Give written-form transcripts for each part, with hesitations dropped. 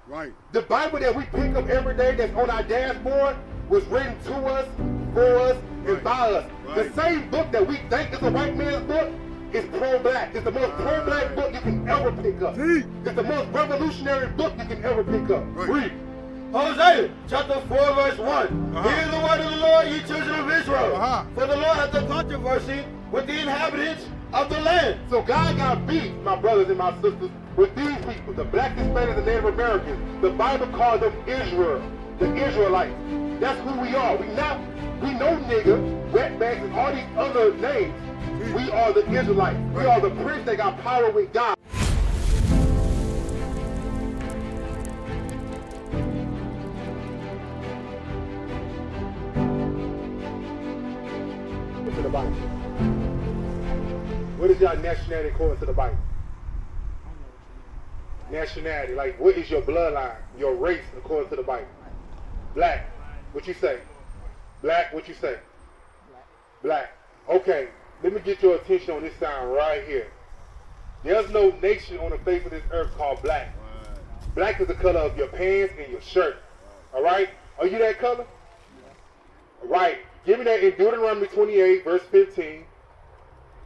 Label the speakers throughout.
Speaker 1: Right.
Speaker 2: The Bible that we pick up every day that's on our dashboard was written to us, for us, and by us. The same book that we think is a white man's book is pro-black. It's the most pro-black book you can ever pick up. It's the most revolutionary book you can ever pick up. Read.
Speaker 3: Hosea chapter 4 verse 1. Hear the word of the Lord, ye children of Israel. For the Lord hath a controversy with the inhabitants of the land.
Speaker 2: So God got beef, my brothers and my sisters, with these people, the black, Hispanics, and Native Americans. The Bible calls them Israel, the Israelites. That's who we are. We know nigga, wetbacks, and all these other names. We are the Israelites. We are the prince that got power with God. To the Bible. What is your nationality according to the Bible? Nationality, like what is your bloodline, your race according to the Bible? Black, what you say? Black, what you say? Black. Okay, let me get your attention on this sign right here. There's no nation on the face of this earth called black. Black is the color of your pants and your shirt. Alright? Are you that color? Right. Give me that in Deuteronomy 28, verse 15.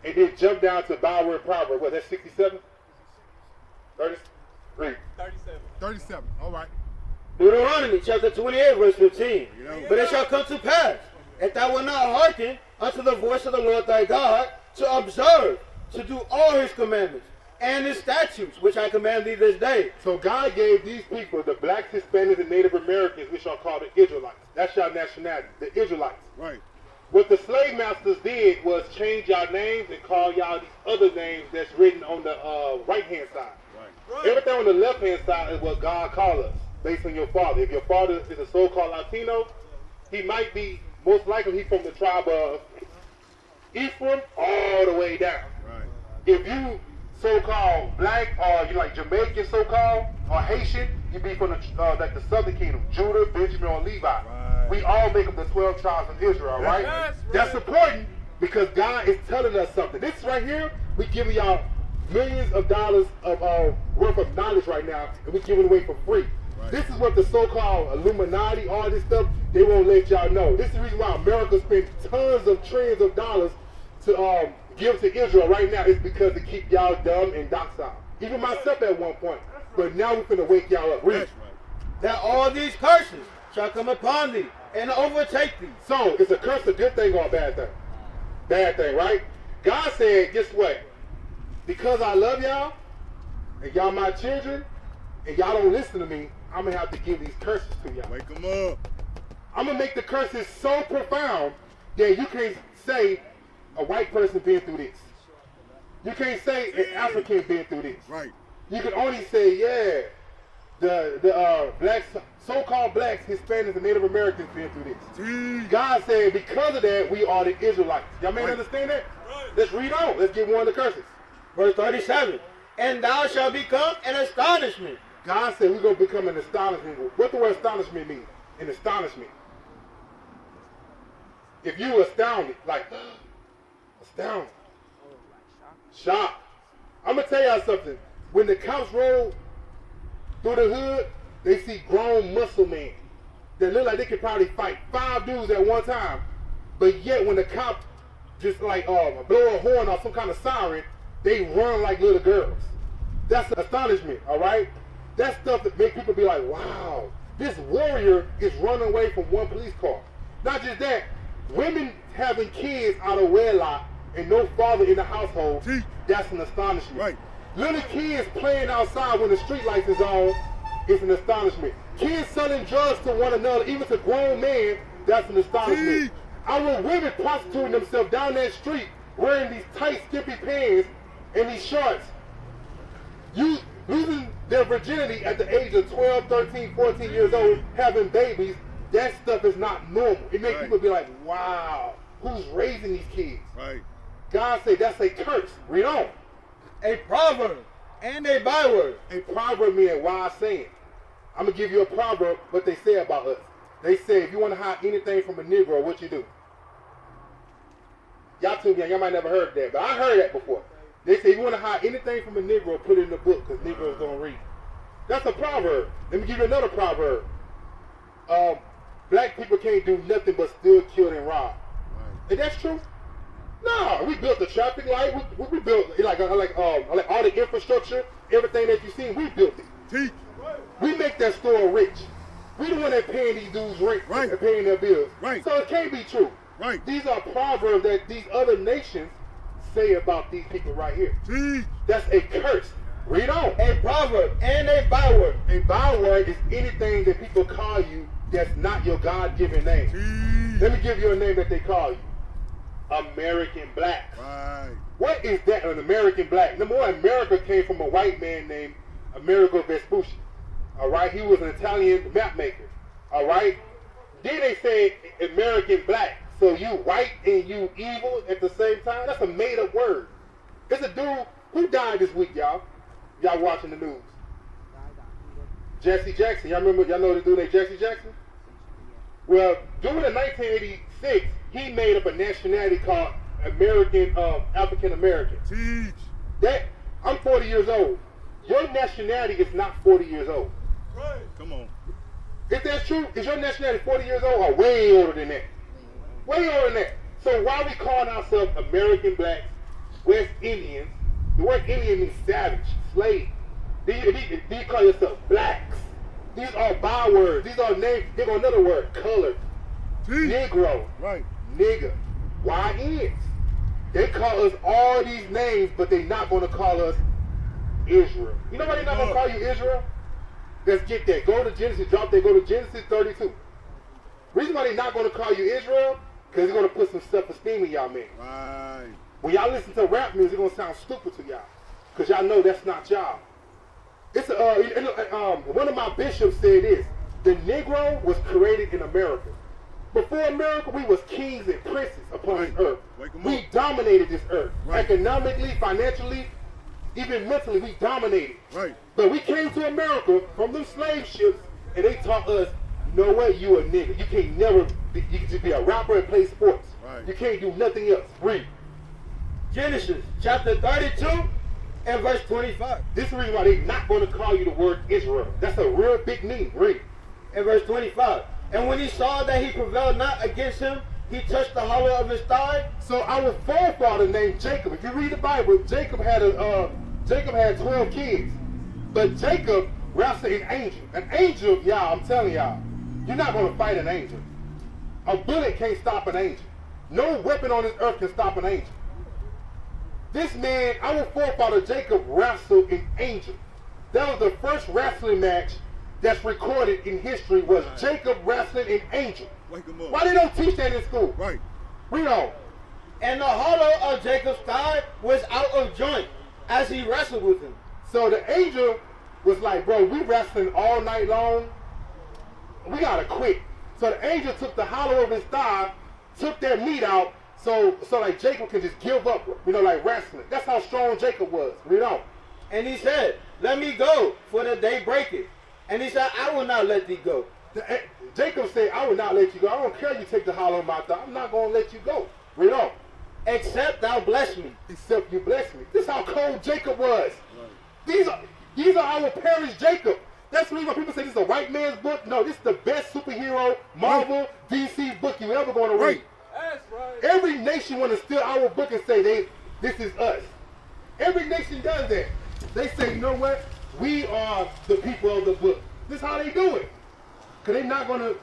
Speaker 2: And then jump down to byword proverb. What, that's 67? 33.
Speaker 1: 37. All right.
Speaker 3: Deuteronomy chapter 28 verse 15. But it shall come to pass, if thou wilt not hearken unto the voice of the Lord thy God, to observe, to do all his commandments, and his statutes, which I command thee this day.
Speaker 2: So God gave these people, the blacks, Hispanics, and Native Americans, which are called the Israelites. That's your nationality, the Israelites.
Speaker 1: Right.
Speaker 2: What the slave masters did was change y'all names and call y'all these other names that's written on the right-hand side. Right. Everything on the left-hand side is what God called us, based on your father. If your father is a so-called Latino, he might be, most likely he's from the tribe of Ephraim all the way down.
Speaker 1: Right.
Speaker 2: If you so-called black or you like Jamaican so-called or Haitian, you be from the like the southern kingdom, Judah, Benjamin, or Levi.
Speaker 1: Right.
Speaker 2: We all make up the 12 tribes of Israel, right? That's important because God is telling us something. This right here, we giving y'all millions of dollars of worth of knowledge right now, and we giving it away for free. Right. This is what the so-called Illuminati, all this stuff, they won't let y'all know. This is the reason why America spends tons of trillions of dollars to give to Israel right now. It's because to keep y'all dumb and docile. Even myself at one point. But now we're finna wake y'all up. Read.
Speaker 3: That all these curses shall come upon thee and overtake thee.
Speaker 2: So, is a curse a good thing or a bad thing? Bad thing, right? God said, guess what? Because I love y'all, and y'all my children, and y'all don't listen to me, I'm going to have to give these curses to y'all.
Speaker 1: Wake them up.
Speaker 2: I'm going to make the curses so profound that you can't say a white person been through this. You can't say an African been through this.
Speaker 1: Right.
Speaker 2: You can only say, yeah, the blacks, so-called blacks, Hispanics, and Native Americans been through this. God said because of that, we are the Israelites. Y'all may understand that? Let's read on. Let's get one of the curses.
Speaker 3: Verse 37. And thou shalt become an astonishment.
Speaker 2: God said we're going to become an astonishment. What the word astonishment mean? An astonishment. If you astounded, like, astounded. Shocked. I'm going to tell y'all something. When the cops roll through the hood, they see grown muscle men that look like they could probably fight 5 dudes at one time. But yet when the cop just like blow a horn or some kind of siren, they run like little girls. That's astonishment, all right? That's stuff that make people be like, wow, this warrior is running away from one police car. Not just that, women having kids out of wedlock and no father in the household, that's an astonishment.
Speaker 1: Right.
Speaker 2: Little kids playing outside when the street lights is on, it's an astonishment. Kids selling drugs to one another, even to grown men, that's an astonishment. Our women prostituting themselves down that street, wearing these tight, skimpy pants and these shorts. You losing their virginity at the age of 12, 13, 14 years old, having babies, that stuff is not normal. It makes people be like, wow, who's raising these kids?
Speaker 1: Right.
Speaker 2: God said that's a curse. Read on.
Speaker 3: A proverb and a byword.
Speaker 2: A proverb means a wise saying. I'm going to give you a proverb, what they say about us. They say, if you want to hide anything from a Negro, what you do? Y'all too young, y'all might never heard that, but I heard that before. They say, if you want to hide anything from a Negro, put it in the book, because Negroes don't read. That's a proverb. Let me give you another proverb. Black people can't do nothing but steal, kill, and rob. And that's true. No, we built the traffic light. We built like all the infrastructure, everything that you see. We built it.
Speaker 1: Teach.
Speaker 2: We make that store rich. We the one that paying these dudes rent and paying their bills.
Speaker 1: Right.
Speaker 2: So it can't be true.
Speaker 1: Right.
Speaker 2: These are proverbs that these other nations say about these people right here.
Speaker 1: Teach.
Speaker 2: That's a curse. Read on.
Speaker 3: A proverb and a byword.
Speaker 2: A byword is anything that people call you that's not your God-given name.
Speaker 1: Teach.
Speaker 2: Let me give you a name that they call you. American Black.
Speaker 1: Right.
Speaker 2: What is that, an American Black? Number one, America came from a white man named Amerigo Vespucci. All right? He was an Italian map maker. All right? Then they say American Black. So you white and you evil at the same time? That's a made-up word. It's a dude who died this week, y'all. Y'all watching the news. Jesse Jackson. Y'all remember, y'all know the dude named Jesse Jackson? Well, during the 1986, he made up a nationality called American, African American.
Speaker 1: Teach.
Speaker 2: That, I'm 40 years old. Your nationality is not 40 years old.
Speaker 1: Right. Come on.
Speaker 2: If that's true, is your nationality 40 years old or way older than that? Way older than that. So why are we calling ourselves American Blacks, West Indians? The word Indian means savage, slave. Then you call yourself blacks. These are bywords. These are names. Here go another word, colored. Negro.
Speaker 1: Right.
Speaker 2: Nigga. YNs. They call us all these names, but they're not going to call us Israel. You know why they're not going to call you Israel? Let's get that. Go to Genesis, drop that, go to Genesis 32. Reason why they're not going to call you Israel, because they're going to put some self-esteem in y'all, man.
Speaker 1: Right.
Speaker 2: When y'all listen to rap music, it's going to sound stupid to y'all, because y'all know that's not y'all. It's one of my bishops said this: the Negro was created in America. Before America, we was kings and princes upon this earth. We dominated this earth. Right. Economically, financially, even mentally, we dominated.
Speaker 1: Right.
Speaker 2: But we came to America from them slave ships, and they taught us, you know what, you a nigga. You can't never be, you can just be a rapper and play sports.
Speaker 1: Right.
Speaker 2: You can't do nothing else. Read.
Speaker 3: Genesis chapter 32 and verse 25.
Speaker 2: This is the reason why they're not going to call you the word Israel. That's a real big meaning. Read.
Speaker 3: And verse 25. And when he saw that he prevailed not against him, he touched the hollow of his thigh.
Speaker 2: So our forefather named Jacob. If you read the Bible, Jacob had 12 kids. But Jacob wrestled an angel. An angel, y'all, I'm telling y'all, you're not going to fight an angel. A bullet can't stop an angel. No weapon on this earth can stop an angel. This man, our forefather Jacob, wrestled an angel. That was the first wrestling match that's recorded in history, was Jacob wrestling an angel. Why they don't teach that in school?
Speaker 1: Right.
Speaker 2: Read on.
Speaker 3: And the hollow of Jacob's thigh was out of joint as he wrestled with him.
Speaker 2: So the angel was like, bro, we wrestling all night long. We gotta quit. So the angel took the hollow of his thigh, took that meat out, so like Jacob can just give up, like wrestling. That's how strong Jacob was. Read on.
Speaker 3: And he said, let me go, for the day breaketh. And he said, I will not let thee go.
Speaker 2: Jacob said, I will not let you go. I don't care you take the hollow of my thigh. I'm not going to let you go. Read on.
Speaker 3: Except thou bless me.
Speaker 2: Except you bless me. This is how cold Jacob was. Right. These are our parents, Jacob. That's the reason why people say this is a white man's book. No, this is the best superhero, Marvel, DC book you ever going to read.
Speaker 1: Right.
Speaker 3: That's right.
Speaker 2: Every nation want to steal our book and say this is us. Every nation does that. They say, you know what? We are the people of the book. This is how they do it. Because they're not going to,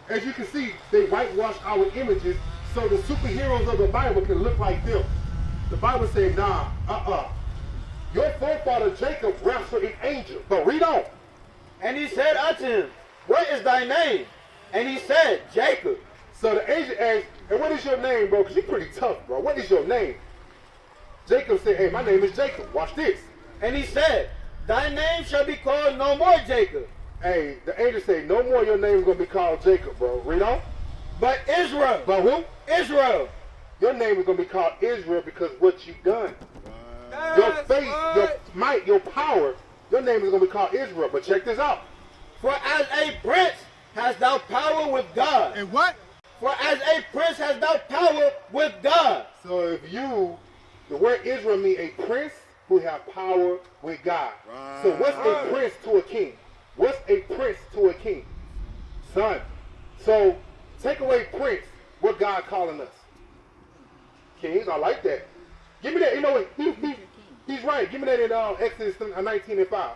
Speaker 2: as you can see, they whitewash our images so the superheroes of the Bible can look like them. The Bible says, nah, your forefather Jacob wrestled an angel. But read on.
Speaker 3: And he said unto him, what is thy name? And he said, Jacob.
Speaker 2: So the angel asked, and what is your name, bro? Because you're pretty tough, bro. What is your name? Jacob said, hey, my name is Jacob. Watch this.
Speaker 3: And he said, thy name shall be called no more Jacob.
Speaker 2: Hey, the angel said, no more your name is going to be called Jacob, bro. Read on.
Speaker 3: But Israel.
Speaker 2: But who?
Speaker 3: Israel.
Speaker 2: Your name is going to be called Israel because what you've done.
Speaker 1: Right.
Speaker 2: Your faith, your might, your power, your name is going to be called Israel. But check this out.
Speaker 3: For as a prince hast thou power with God.
Speaker 1: And what?
Speaker 3: For as a prince hast thou power with God.
Speaker 2: So if the word Israel means a prince, who have power with God.
Speaker 1: Right.
Speaker 2: So what's a prince to a king? What's a prince to a king? Son. So take away prince, what God calling us? Kings, I like that. Give me that. You know what? He's right. Give me that in Exodus 19:5.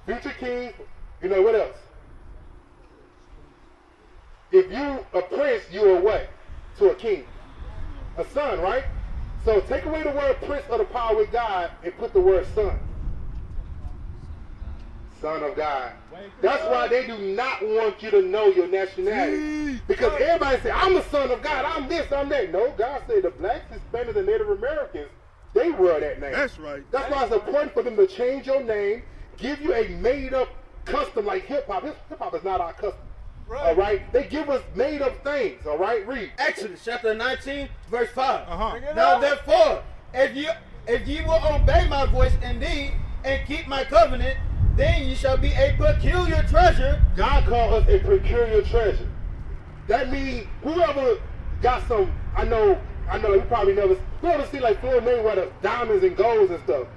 Speaker 2: Future kings. You know what else? If you a prince, you are what? To a king. A son, right? So take away the word prince of the power with God and put the word son. Son of God. That's why they do not want you to know your nationality. Because everybody say, I'm a son of God, I'm this, I'm that. No, God said the blacks, Hispanics, and Native Americans, they wear that name.
Speaker 1: That's right.
Speaker 2: That's why it's important for them to change your name, give you a made-up custom like hip-hop. Hip-hop is not our custom. Right. All right? They give us made-up things. All right? Read.
Speaker 3: Exodus chapter 19, verse 5. Now therefore, if ye will obey my voice indeed, and keep my covenant, then you shall be a peculiar treasure.
Speaker 2: God called us a peculiar treasure. That means whoever got some, I know you probably never, whoever see like Floyd Mayweather, diamonds and golds and stuff.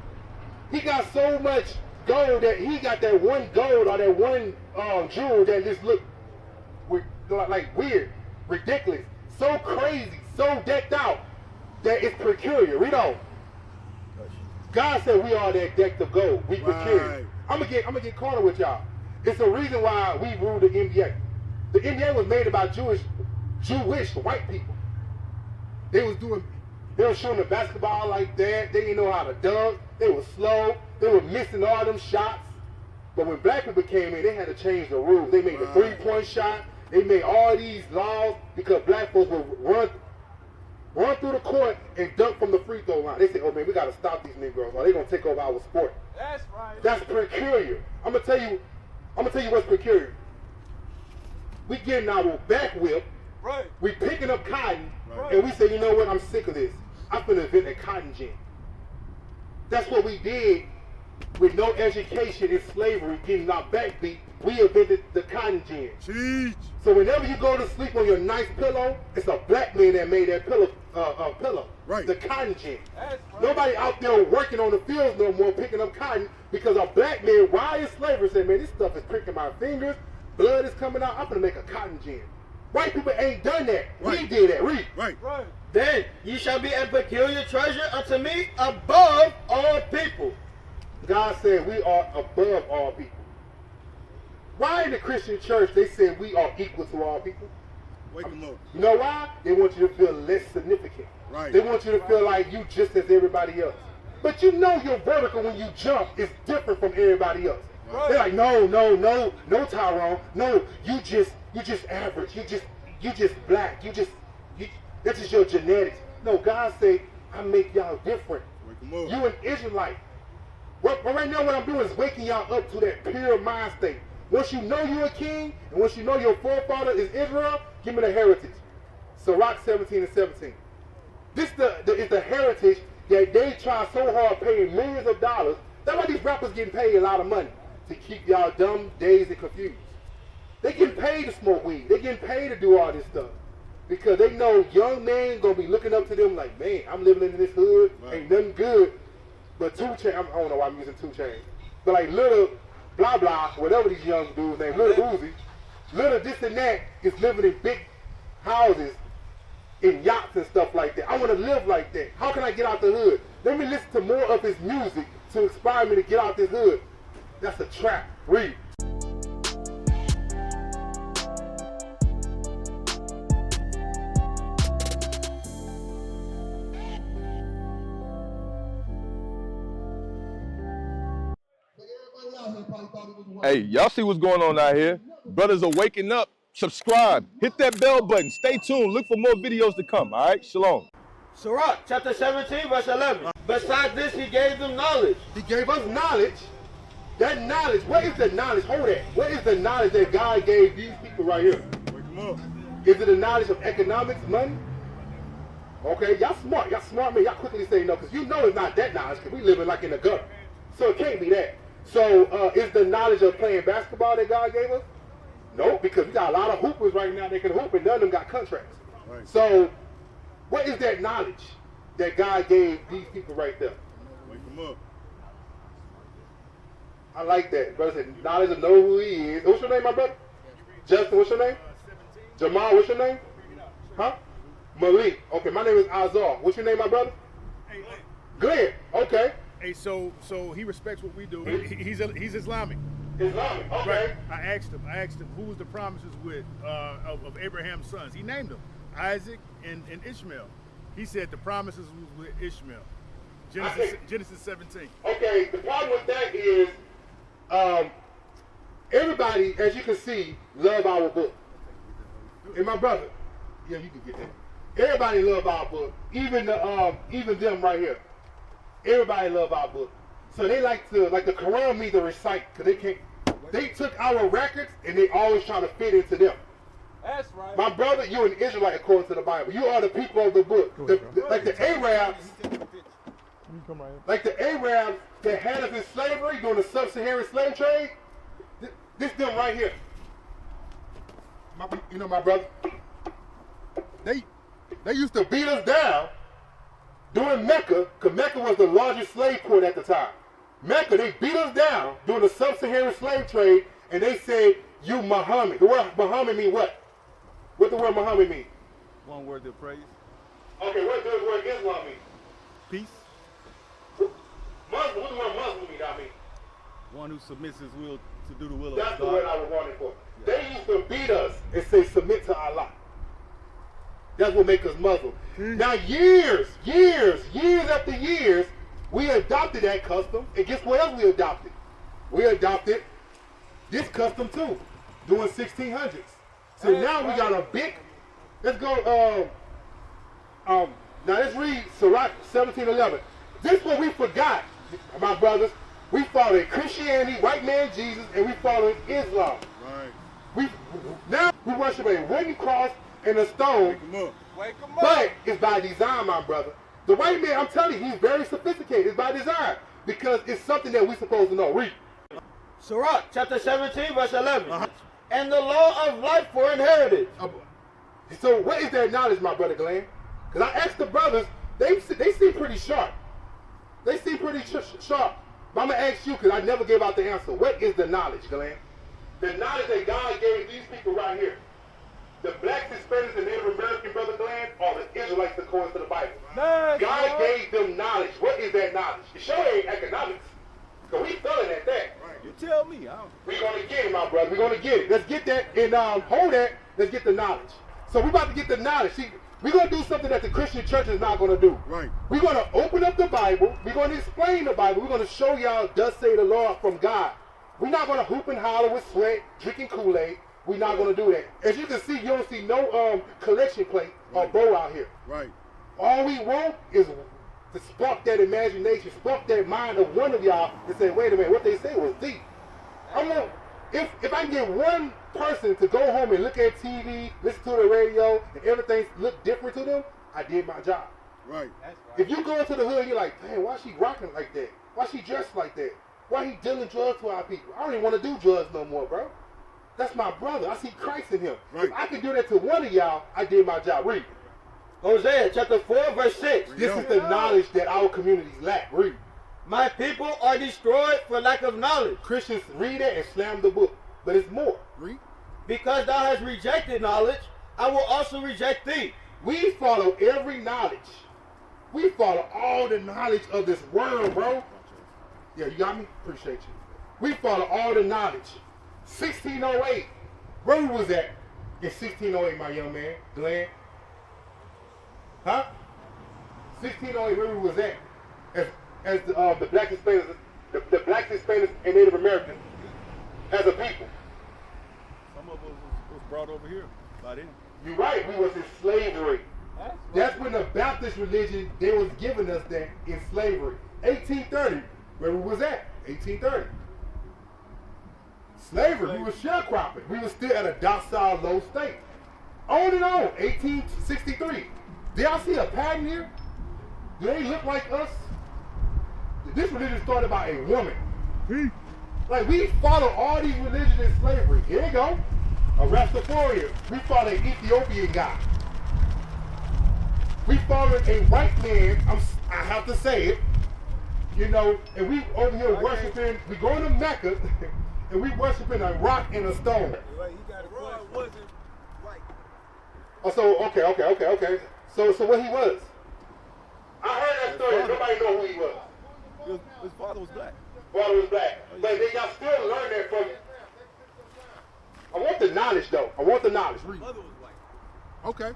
Speaker 2: He got so much gold that he got that one gold or that one jewel that just look like weird, ridiculous, so crazy, so decked out that it's peculiar. Read on. God said we are that decked of gold. We peculiar. I'm gonna get corner with y'all. It's the reason why we rule the NBA. The NBA was made about Jewish white people. They was shooting the basketball like that. They didn't know how to dunk. They were slow. They were missing all them shots. But when black people came in, they had to change the rules. They made the three-point shot. They made all these laws because black folks would run through the court and dunk from the free throw line. They said, oh man, we got to stop these Negroes or they're going to take over our sport.
Speaker 4: That's right.
Speaker 2: That's peculiar. I'm gonna tell you what's peculiar. We getting our back whip.
Speaker 4: Right.
Speaker 2: We picking up cotton, and we say, you know what? I'm sick of this. I'm gonna invent a cotton gin. That's what we did with no education in slavery, getting our back beat. We invented the cotton gin.
Speaker 1: Jeez.
Speaker 2: So whenever you go to sleep on your nice pillow, it's a black man that made that pillow.
Speaker 1: Right.
Speaker 2: The cotton gin.
Speaker 4: Right.
Speaker 2: Nobody out there working on the fields no more picking up cotton because a black man, while in slavery, said, man, this stuff is pricking my fingers, blood is coming out, I'm gonna make a cotton gin. White people ain't done that.
Speaker 1: Right.
Speaker 2: We did that. Read.
Speaker 1: Right.
Speaker 4: Right.
Speaker 3: Then ye shall be a peculiar treasure unto me above all people.
Speaker 2: God said we are above all people. Why in the Christian church they said we are equal to all people?
Speaker 1: Wake them up.
Speaker 2: You know why? They want you to feel less significant.
Speaker 1: Right.
Speaker 2: They want you to feel like you just as everybody else. But you know your vertical when you jump is different from everybody else.
Speaker 4: Right.
Speaker 2: They're like, no, Tyrone, no, you just average, you just black, that's just your genetics. No, God say, I make y'all different.
Speaker 1: Wake them up.
Speaker 2: You an Israelite. But right now what I'm doing is waking y'all up to that pure mind state. Once you know you're a king, and once you know your forefather is Israel, give me the heritage. Sirach 17:17. This is the heritage that they try so hard paying millions of dollars. That's why these rappers getting paid a lot of money to keep y'all dumb, dazed, and confused. They getting paid to smoke weed. They getting paid to do all this stuff. Because they know young men gonna be looking up to them like, man, I'm living in this hood, ain't nothing good. But 2 Chainz, I don't know why I'm using 2 Chainz. But like little blah blah, whatever these young dudes named, little Uzi, little this and that is living in big houses, in yachts and stuff like that. I want to live like that. How can I get out the hood? Let me listen to more of his music to inspire me to get out this hood. That's a trap. Read.
Speaker 5: Hey, y'all see what's going on out here? Brothers are waking up. Subscribe. Hit that bell button. Stay tuned. Look for more videos to come. All right? Shalom.
Speaker 3: Sirach chapter 17, verse 11. Besides this, he gave them knowledge.
Speaker 2: He gave us knowledge. That knowledge, what is the knowledge? Hold that. What is the knowledge that God gave these people right here?
Speaker 1: Wake them up.
Speaker 2: Is it the knowledge of economics, money? Okay, y'all smart. Y'all smart men. Y'all quickly say no, because you know it's not that knowledge, because we living like in the gutter. So it can't be that. So is the knowledge of playing basketball that God gave us? No, because we got a lot of hoopers right now that can hoop, and none of them got contracts.
Speaker 1: Right.
Speaker 2: So what is that knowledge that God gave these people right there?
Speaker 1: Wake them up.
Speaker 2: I like that. Brother said, knowledge to know who he is. What's your name, my brother? Justin, what's your name? Jamal, what's your name? Huh? Malik. Okay, my name is Azar. What's your name, my brother? Glenn. Okay.
Speaker 1: Hey, so he respects what we do. He's Islamic.
Speaker 2: Islamic. Okay.
Speaker 1: Right. I asked him who was the promises with of Abraham's sons. He named them Isaac and Ishmael. He said the promises was with Ishmael. Genesis 17.
Speaker 2: Okay, the problem with that is everybody, as you can see, love our book. And my brother, yeah, you can get that. Everybody love our book, even them right here. Everybody love our book. So they like the Quran means to recite, because they took our records and they always try to fit into them.
Speaker 3: That's right.
Speaker 2: My brother, you're an Israelite according to the Bible. You are the people of the book. Like the Arabs, that had us in slavery during the sub-Saharan slave trade. This them right here. You know, my brother, they used to beat us down during Mecca, because Mecca was the largest slave port at the time. Mecca, they beat us down during the sub-Saharan slave trade, and they said, you Muhammad. The word Muhammad mean what? What the word Muhammad mean?
Speaker 1: One word to praise.
Speaker 2: Okay, what does the word Islam mean?
Speaker 1: Peace.
Speaker 2: Muslim, what the word Muslim mean, I mean?
Speaker 1: One who submits his will to do the will of God.
Speaker 2: That's the word I was wanting for. They used to beat us and say, submit to Allah. That's what makes us Muslim. Now, years after years, we adopted that custom. And guess what else we adopted? We adopted this custom too, during 1600s. So now we got a big, let's go, now let's read Sirach 17:11. This one we forgot, my brothers. We followed Christianity, white man Jesus, and we followed Islam.
Speaker 1: Right.
Speaker 2: Now we worship a wooden cross and a stone.
Speaker 3: Wake 'em up.
Speaker 2: But it's by design, my brother. The white man, I'm telling you, he's very sophisticated. It's by design. Because it's something that we're supposed to know. Read.
Speaker 3: Sirach chapter 17 verse 11. And the law of life for inheritance.
Speaker 2: So what is that knowledge, my brother Glenn? Because I asked the brothers, they seem pretty sharp. They seem pretty sharp. But I'm going to ask you, because I never gave out the answer. What is the knowledge, Glenn? The knowledge that God gave these people right here. The blacks, Hispanics, and Native American, brother Glenn, are the Israelites according to the Bible.
Speaker 3: Nice,
Speaker 2: God gave them knowledge. What is that knowledge? It sure ain't economics. Because we failing at that.
Speaker 1: You tell me.
Speaker 2: We're going to get it, my brother. We're going to get it. Let's get that and hold that. Let's get the knowledge. So we're about to get the knowledge. See, we're going to do something that the Christian church is not going to do.
Speaker 1: Right.
Speaker 2: We're going to open up the Bible. We're going to explain the Bible. We're going to show y'all, thus say the Lord from God. We're not going to hoop and holler with sweat, drinking Kool-Aid. We're not going to do that. As you can see, you don't see no collection plate or bow out here.
Speaker 1: Right.
Speaker 2: All we want is to spark that imagination, spark that mind of one of y'all and say, wait a minute, what they say was deep. If I can get one person to go home and look at TV, listen to the radio, and everything look different to them, I did my job.
Speaker 1: Right.
Speaker 2: If you go into the hood and you're like, man, why she rocking like that? Why she dressed like that? Why he dealing drugs to our people? I don't even want to do drugs no more, bro. That's my brother. I see Christ in him.
Speaker 1: Right.
Speaker 2: If I can do that to one of y'all, I did my job. Read.
Speaker 3: Hosea chapter 4 verse 6.
Speaker 2: This is the knowledge that our communities lack. Read.
Speaker 3: My people are destroyed for lack of knowledge.
Speaker 2: Christians read it and slam the book. But it's more.
Speaker 1: Read.
Speaker 3: Because thou hast rejected knowledge, I will also reject thee.
Speaker 2: We follow every knowledge. We follow all the knowledge of this world, bro. Yeah, you got me? Appreciate you. We follow all the knowledge. 1608. Where we was at in 1608, my young man, Glenn? Huh? 1608, where we was at? As the black Hispanics, the black Hispanics and Native Americans as a people.
Speaker 1: Some of us was brought over here by them.
Speaker 2: You're right, we was in slavery. That's when the Baptist religion, they was giving us that in slavery. 1830, where we was at, 1830. Slavery, we was sharecropping. We was still at a docile, low state. On and on, 1863. Do y'all see a pattern here? Do they look like us? This religion started by a woman. Like, we follow all these religions in slavery. Here you go. A Rastafarian. We follow an Ethiopian guy. We follow a white man, I have to say it, You know, and we over here worshiping, we going to Mecca, and we worshiping a rock and a stone. Oh, so, okay. So what he was? I heard that story, nobody know who he was.
Speaker 4: His father was black.
Speaker 2: Father was black. But then y'all still learn that from him. I want the knowledge, though. I want the knowledge.
Speaker 4: His mother was white.
Speaker 1: Okay.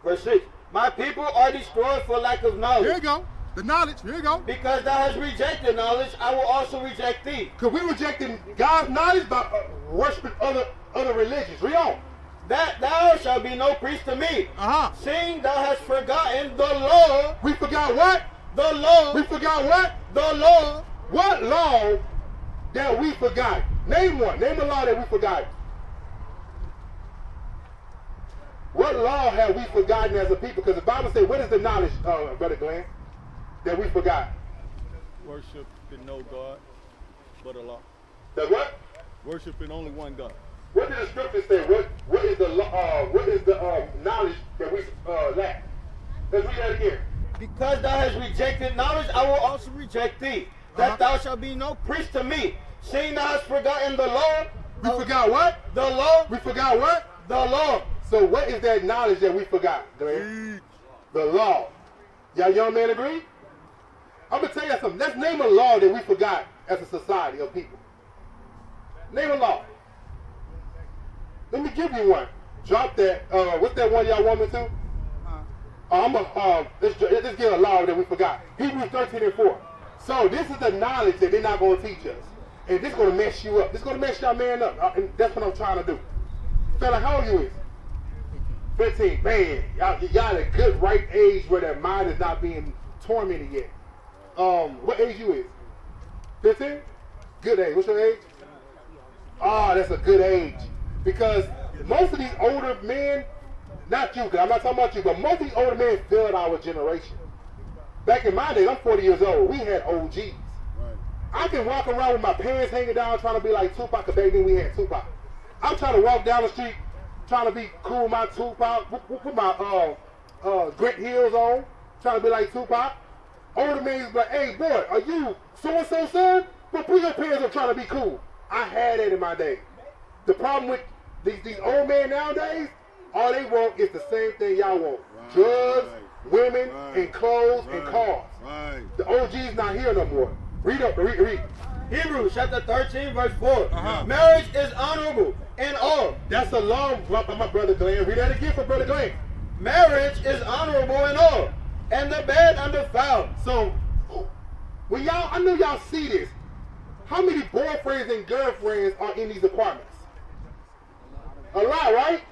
Speaker 3: Verse 6. My people are destroyed for lack of knowledge.
Speaker 1: Here you go. The knowledge. Here you go.
Speaker 3: Because thou hast rejected knowledge, I will also reject thee.
Speaker 2: Because we rejecting God's knowledge by worshiping other religions. Read on.
Speaker 3: That thou shalt be no priest to me.
Speaker 1: Uh-huh.
Speaker 3: Seeing thou hast forgotten the law.
Speaker 2: We forgot what?
Speaker 3: The law.
Speaker 2: We forgot what?
Speaker 3: The law.
Speaker 2: What law that we forgot? Name one. Name a law that we forgot. What law have we forgotten as a people? Because the Bible says, what is the knowledge, Brother Glenn, that we forgot?
Speaker 4: Worship in no God but Allah.
Speaker 2: The what?
Speaker 4: Worship in only one God.
Speaker 2: What did the scripture say? What is the knowledge that we lack? Let's read that again.
Speaker 3: Because thou hast rejected knowledge, I will also reject thee. That thou shalt be no priest to me. Seeing thou hast forgotten the law.
Speaker 2: We forgot what?
Speaker 3: The law.
Speaker 2: We forgot what?
Speaker 3: The law.
Speaker 2: So what is that knowledge that we forgot, Glenn? The law. Y'all young men agree? I'm going to tell you something. Let's name a law that we forgot as a society of people. Name a law. Let me give you one. Drop that. What's that one y'all want me to? Let's get a law that we forgot. Hebrews 13:4. So this is the knowledge that they're not going to teach us. And this is going to mess you up. This is going to mess y'all man up. And that's what I'm trying to do. Fella, how old you is? 15. Man, y'all at a good right age where their mind is not being tormented yet. What age you is? 15? Good age. What's your age? Oh, that's a good age. Because most of these older men, not you, because I'm not talking about you, but most of these older men failed our generation. Back in my days, I'm 40 years old. We had OGs. Right. I can walk around with my pants hanging down trying to be like Tupac, because back then we had Tupac. I'm trying to walk down the street trying to be cool with my Tupac, put my Grit heels on, trying to be like Tupac. Older men is like, hey boy, are you so-and-so son? Well, put your pants up trying to be cool. I had that in my day. The problem with these old men nowadays, all they want is the same thing y'all want. Right, drugs, women, and clothes, and cars. Right. The OG's not here no more. Read up, read.
Speaker 3: Hebrews chapter 13, verse 4. Marriage is honorable in all.
Speaker 2: That's a long, my brother Glenn. Read that again for Brother Glenn.
Speaker 3: Marriage is honorable in all, and the bed undefiled.
Speaker 2: So, when y'all, I know y'all see this. How many boyfriends and girlfriends are in these apartments? A lot, right?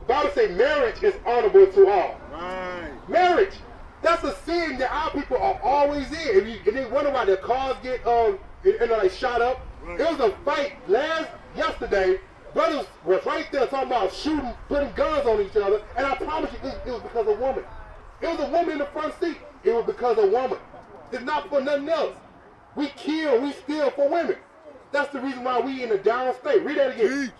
Speaker 2: The Bible says marriage is honorable to all. Right. Marriage. That's a sin that our people are always in. And they wonder why their cars get like shot up. Right. It was a fight yesterday. Brothers was right there talking about shooting, putting guns on each other. And I promise you, it was because of a woman. It was a woman in the front seat. It was because of a woman. It's not for nothing else. We kill, we steal for women. That's the reason why we in a down state. Read that again.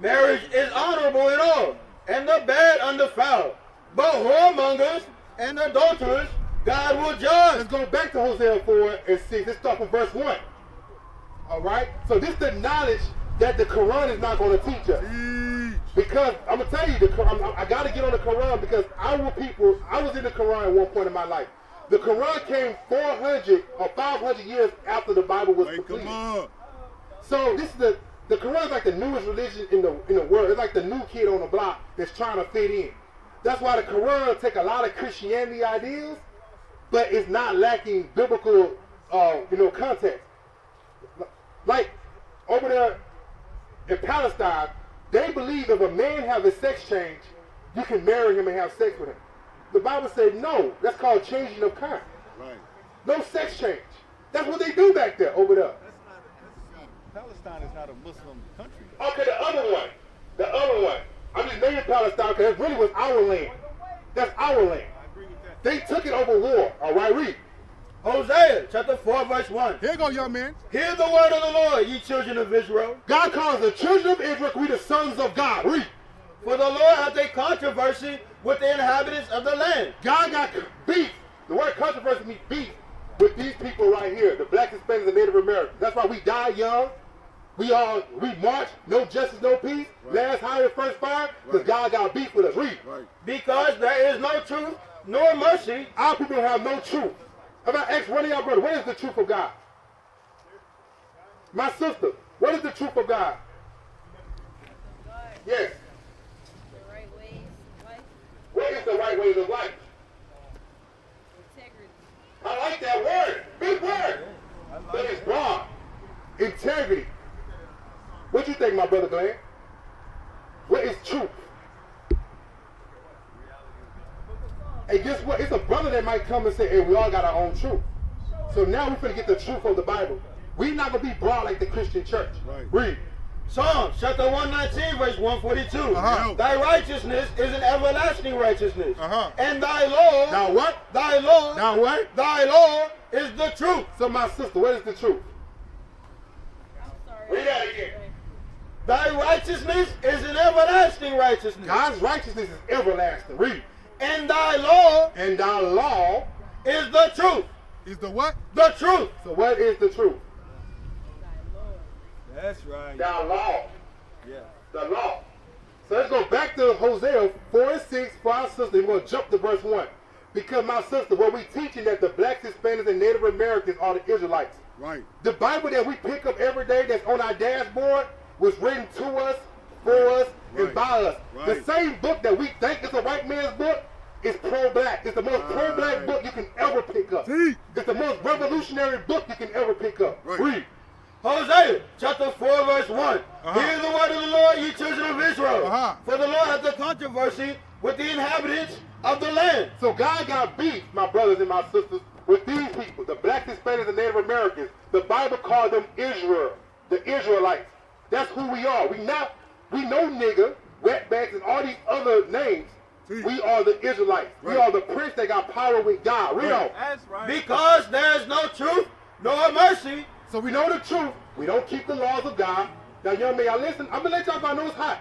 Speaker 3: Marriage is honorable in all, and the bed undefiled. But whoremongers and adulterers, God will judge.
Speaker 2: Let's go back to Hosea 4 and 6. Let's start from verse 1. All right? So this is the knowledge that the Quran is not going to teach us. Because I'm going to tell you, I got to get on the Quran because our people, I was in the Quran at one point in my life. The Quran came 400 or 500 years after the Bible was completed. So this is the Quran is like the newest religion in the world. It's like the new kid on the block that's trying to fit in. That's why the Quran take a lot of Christianity ideas, but it's not lacking biblical, context. Like over there in Palestine, they believe if a man has a sex change, you can marry him and have sex with him. The Bible said no. That's called changing of kind. Right. No sex change. That's what they do back there over there.
Speaker 4: Palestine is not a Muslim country.
Speaker 2: Okay, the other one. I'm just naming Palestine because it really was our land. That's our land.
Speaker 4: I agree with that.
Speaker 2: They took it over war. All right, read.
Speaker 3: Hosea chapter 4, verse 1.
Speaker 1: Here you go, young man.
Speaker 3: Hear the word of the Lord, ye children of Israel.
Speaker 2: God calls the children of Israel, we the sons of God. Read.
Speaker 3: For the Lord hath a controversy with the inhabitants of the land.
Speaker 2: God got beef. The word controversy means beef. with these people right here, the Blacks, Hispanics, and Native Americans. That's why we die young. We march, no justice, no peace. Right. Last hire, first fire, because God got beef with us. Read.
Speaker 3: Right. Because there is no truth nor mercy.
Speaker 2: Our people have no truth. If I ask one of y'all brother, what is the truth of God? My sister, what is the truth of God? Yes.
Speaker 6: The right ways of life.
Speaker 2: What is the right ways of life?
Speaker 6: Integrity.
Speaker 2: I like that word. Big word. But it's broad. Integrity. What you think, my brother Glenn? What is truth? Hey, guess what? It's a brother that might come and say, hey, we all got our own truth. So now we're going to get the truth of the Bible. We're not going to be broad like the Christian church.
Speaker 1: Right.
Speaker 2: Read.
Speaker 3: Psalms chapter 119, verse 142. Thy righteousness is an everlasting righteousness. And thy law.
Speaker 2: Now what?
Speaker 3: Thy law.
Speaker 2: Now what?
Speaker 3: Thy law is the truth.
Speaker 2: So my sister, what is the truth?
Speaker 6: I'm sorry.
Speaker 2: Read that again.
Speaker 3: Thy righteousness is an everlasting righteousness.
Speaker 2: God's righteousness is everlasting. Read.
Speaker 3: And thy law.
Speaker 2: And thy law
Speaker 3: is the truth.
Speaker 1: Is the what?
Speaker 3: The truth.
Speaker 2: So what is the truth?
Speaker 4: That's right.
Speaker 2: Thy law.
Speaker 4: Yeah.
Speaker 2: The law. So let's go back to Hosea 4 and 6 for our sister. We're going to jump to verse 1. Because my sister, what we're teaching that the Blacks, Hispanics, and Native Americans are the Israelites.
Speaker 1: Right.
Speaker 2: The Bible that we pick up every day that's on our dashboard was written to us, for us, and by us.
Speaker 1: Right.
Speaker 2: The same book that we think is a white man's book is pro-black. It's the most pro-black book you can ever pick up. It's the most revolutionary book you can ever pick up.
Speaker 1: Right.
Speaker 2: Read.
Speaker 3: Hosea chapter 4 verse 1. Hear the word of the Lord, ye children of Israel. For the Lord hath a controversy with the inhabitants of the land.
Speaker 2: So God got beef, my brothers and my sisters, with these people, the Blacks, Hispanics, and Native Americans. The Bible called them Israel, the Israelites. That's who we are. We know nigger, wetbacks, and all these other names. We are the Israelites. Right. We are the prince that got power with God. Read on.
Speaker 4: That's right.
Speaker 3: Because there is no truth nor mercy.
Speaker 2: So we know the truth. We don't keep the laws of God. Now, young man, y'all listen. I'm going to let y'all know it's hot.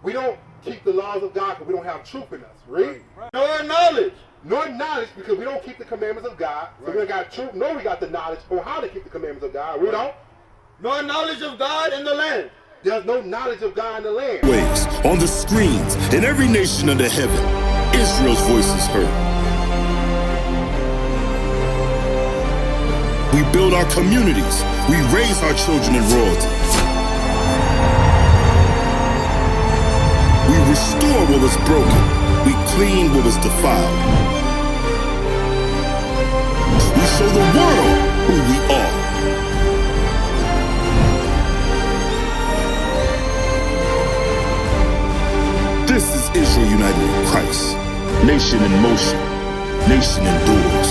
Speaker 2: We don't keep the laws of God because we don't have truth in us. Read.
Speaker 3: Right. Nor knowledge.
Speaker 2: Nor knowledge because we don't keep the commandments of God. So we don't got truth, nor we got the knowledge on how to keep the commandments of God. Read on.
Speaker 3: Nor knowledge of God in the land.
Speaker 2: There's no knowledge of God in the land.
Speaker 7: Ways, on the screens, in every nation under heaven, Israel's voice is heard. We build our communities. We raise our children in royalty. We restore what was broken. We clean what was defiled. We show the world who we are. This is Israel united in Christ. Nation in motion. Nation endures.